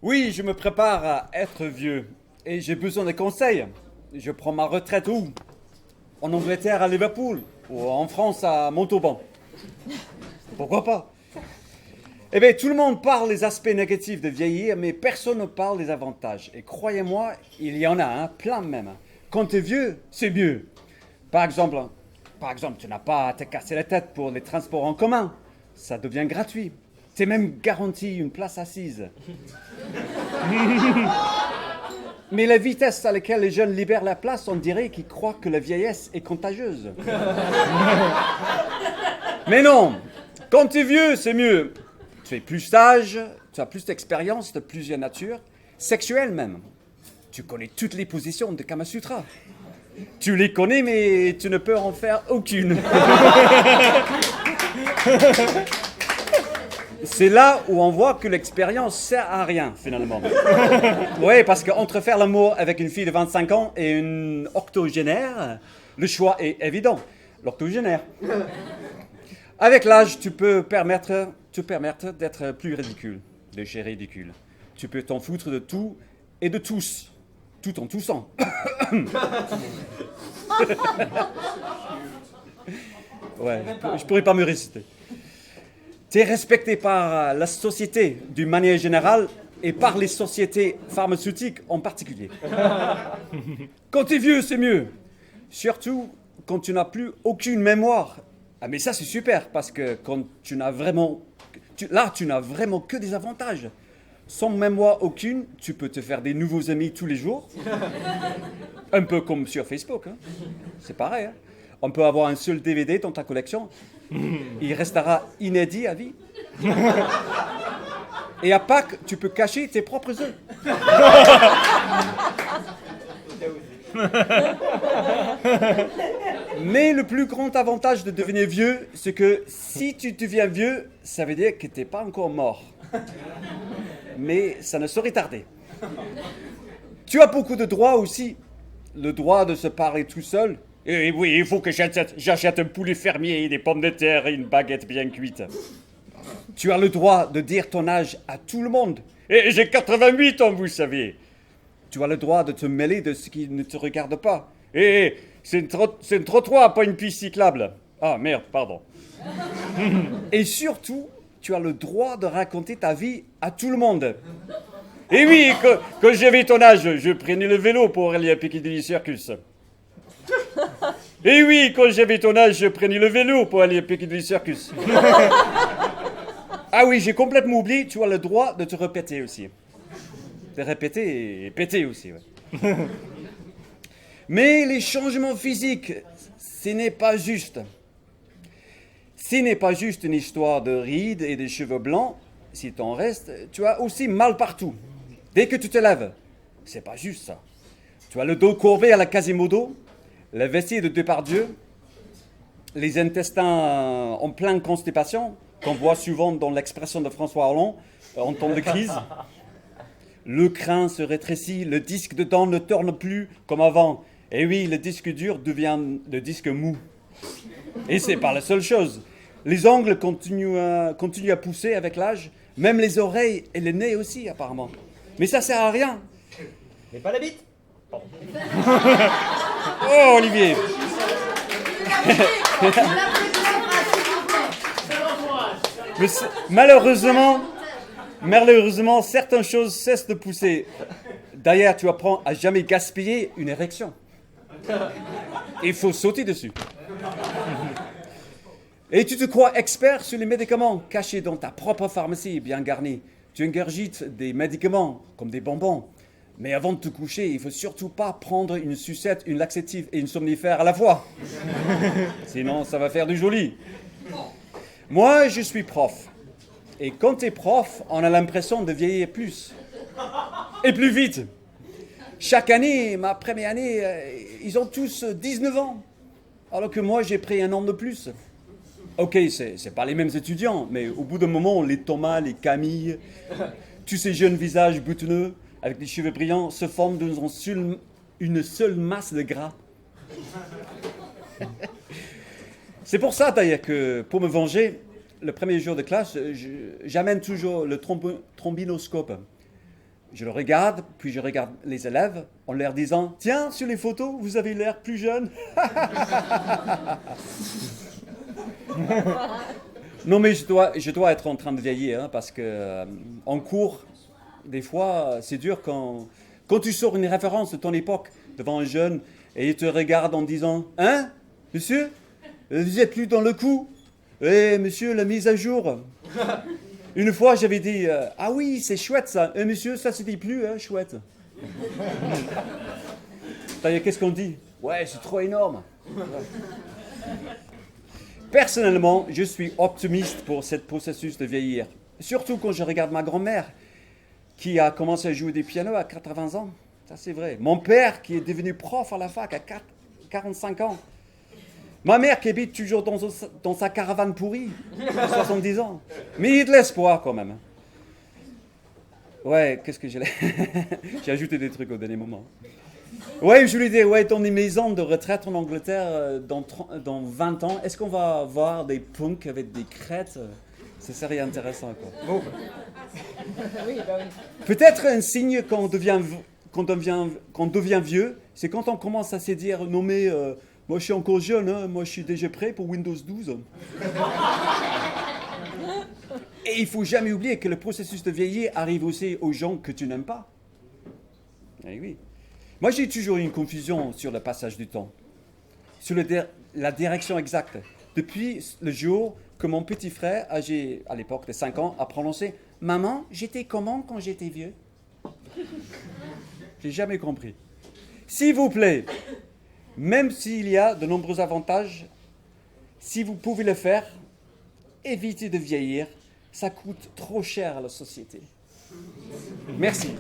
Oui, je me prépare à être vieux et j'ai besoin de conseils. Je prends ma retraite où? En Angleterre à Liverpool ou en France à Montauban. Pourquoi pas? Eh bien, tout le monde parle des aspects négatifs de vieillir, mais personne ne parle des avantages. Et croyez-moi, il y en a, plein même. Quand tu es vieux, c'est mieux. Par exemple, tu n'as pas à te casser la tête pour les transports en commun. Ça devient gratuit. Tu es même garanti une place assise. Mais la vitesse à laquelle les jeunes libèrent la place, on dirait qu'ils croient que la vieillesse est contagieuse. Mais non, quand tu es vieux, c'est mieux. Tu es plus sage, tu as plus d'expérience de plusieurs natures, sexuelles même. Tu connais toutes les positions de Kama Sutra. Tu les connais, mais tu ne peux en faire aucune. C'est là où on voit que l'expérience sert à rien, finalement. Oui, parce qu'entre faire l'amour avec une fille de 25 ans et une octogénaire, le choix est évident. L'octogénaire. Avec l'âge, tu peux te permettre d'être plus ridicule, léger ridicule. Tu peux t'en foutre de tout et de tous, tout en toussant. Ouais, je pourrais pas me réciter. Tu es respecté par la société d'une manière générale et par les sociétés pharmaceutiques en particulier. Quand tu es vieux, c'est mieux. Surtout quand tu n'as plus aucune mémoire. Ah mais ça c'est super parce que quand tu n'as vraiment... tu n'as vraiment que des avantages. Sans mémoire aucune, tu peux te faire des nouveaux amis tous les jours. Un peu comme sur Facebook. C'est pareil. On peut avoir un seul DVD dans ta collection. Il restera inédit à vie. Et à Pâques, tu peux cacher tes propres œufs. Mais le plus grand avantage de devenir vieux, c'est que si tu deviens vieux, ça veut dire que tu n'es pas encore mort. Mais ça ne saurait tarder. Tu as beaucoup de droits aussi. Le droit de se parler tout seul. Et oui, il faut que j'achète un poulet fermier, des pommes de terre et une baguette bien cuite. Tu as le droit de dire ton âge à tout le monde. Et j'ai 88 ans, vous savez. Tu as le droit de te mêler de ce qui ne te regarde pas. Et c'est un trottoir, pas une piste cyclable. Ah merde, pardon. Et surtout, tu as le droit de raconter ta vie à tout le monde. Et oui, quand j'avais ton âge, je prenais le vélo pour aller à Piccadilly Circus. Et oui, quand j'avais ton âge, je prenais le vélo pour aller à Piccadilly Circus. Ah oui, j'ai complètement oublié, tu as le droit de te répéter aussi. De répéter et péter aussi, ouais. Mais les changements physiques, ce n'est pas juste. Ce n'est pas juste une histoire de rides et de cheveux blancs. Si t'en restes, tu as aussi mal partout. Dès que tu te lèves, c'est pas juste ça. Tu as le dos courbé à la Quasimodo, la vessie de Depardieu, les intestins en pleine constipation, qu'on voit souvent dans l'expression de François Hollande en temps de crise. Le crâne se rétrécit, le disque dedans ne tourne plus comme avant. Et oui, le disque dur devient le disque mou. Et c'est pas la seule chose. Les ongles continuent à pousser avec l'âge, même les oreilles et le nez aussi apparemment. Mais ça sert à rien. Mais pas la bite. Oh Olivier. Mais malheureusement, certaines choses cessent de pousser. D'ailleurs, tu apprends à jamais gaspiller une érection. Il faut sauter dessus. Et tu te crois expert sur les médicaments cachés dans ta propre pharmacie bien garnie. Tu ingurgites des médicaments comme des bonbons. Mais avant de te coucher, il ne faut surtout pas prendre une sucette, une laxative et une somnifère à la fois. Sinon, ça va faire du joli. Moi, je suis prof. Et quand tu es prof, on a l'impression de vieillir plus. Et plus vite. Chaque année, ma première année, ils ont tous 19 ans. Alors que moi, j'ai pris un an de plus. Ok, c'est pas les mêmes étudiants, mais au bout d'un moment, les Thomas, les Camille, tous ces jeunes visages boutonneux, avec des cheveux brillants, se forment dans une seule masse de gras. C'est pour ça d'ailleurs que, pour me venger, le premier jour de classe, j'amène toujours le trombinoscope. Je le regarde, puis je regarde les élèves en leur disant « Tiens, sur les photos, vous avez l'air plus jeune. » Non, mais je dois être en train de vieillir, hein, parce que en cours, des fois, c'est dur quand tu sors une référence de ton époque devant un jeune et il te regarde en disant « Hein, monsieur, vous êtes plus dans le coup. Eh, monsieur, la mise à jour. » Une fois, j'avais dit « Ah oui, c'est chouette ça. Eh, monsieur, ça se dit plus, hein, chouette. » Qu'est-ce qu'on dit? Ouais, c'est trop énorme. Personnellement, je suis optimiste pour ce processus de vieillir. Surtout quand je regarde ma grand-mère, qui a commencé à jouer du piano à 80 ans. Ça, c'est vrai. Mon père, qui est devenu prof à la fac à 45 ans. Ma mère, qui habite toujours dans sa caravane pourrie, à 70 ans. Mais il y a de l'espoir, quand même. Ouais, qu'est-ce que j'ai... J'ai ajouté des trucs au dernier moment. Ouais, je lui dis, ouais, dans les maisons de retraite en Angleterre, dans 20 ans, est-ce qu'on va voir des punks avec des crêtes? Ça serait intéressant, quoi. Bon. Peut-être un signe qu'on devient vieux, c'est quand on commence à se dire, non mais, moi je suis encore jeune, hein, moi je suis déjà prêt pour Windows 12. Et il ne faut jamais oublier que le processus de vieillir arrive aussi aux gens que tu n'aimes pas. Eh oui. Moi, j'ai toujours eu une confusion sur le passage du temps, sur la direction exacte. Depuis le jour que mon petit frère, âgé à l'époque de 5 ans, a prononcé « Maman, j'étais comment quand j'étais vieux ?» J'ai jamais compris. S'il vous plaît, même s'il y a de nombreux avantages, si vous pouvez le faire, évitez de vieillir. Ça coûte trop cher à la société. Merci.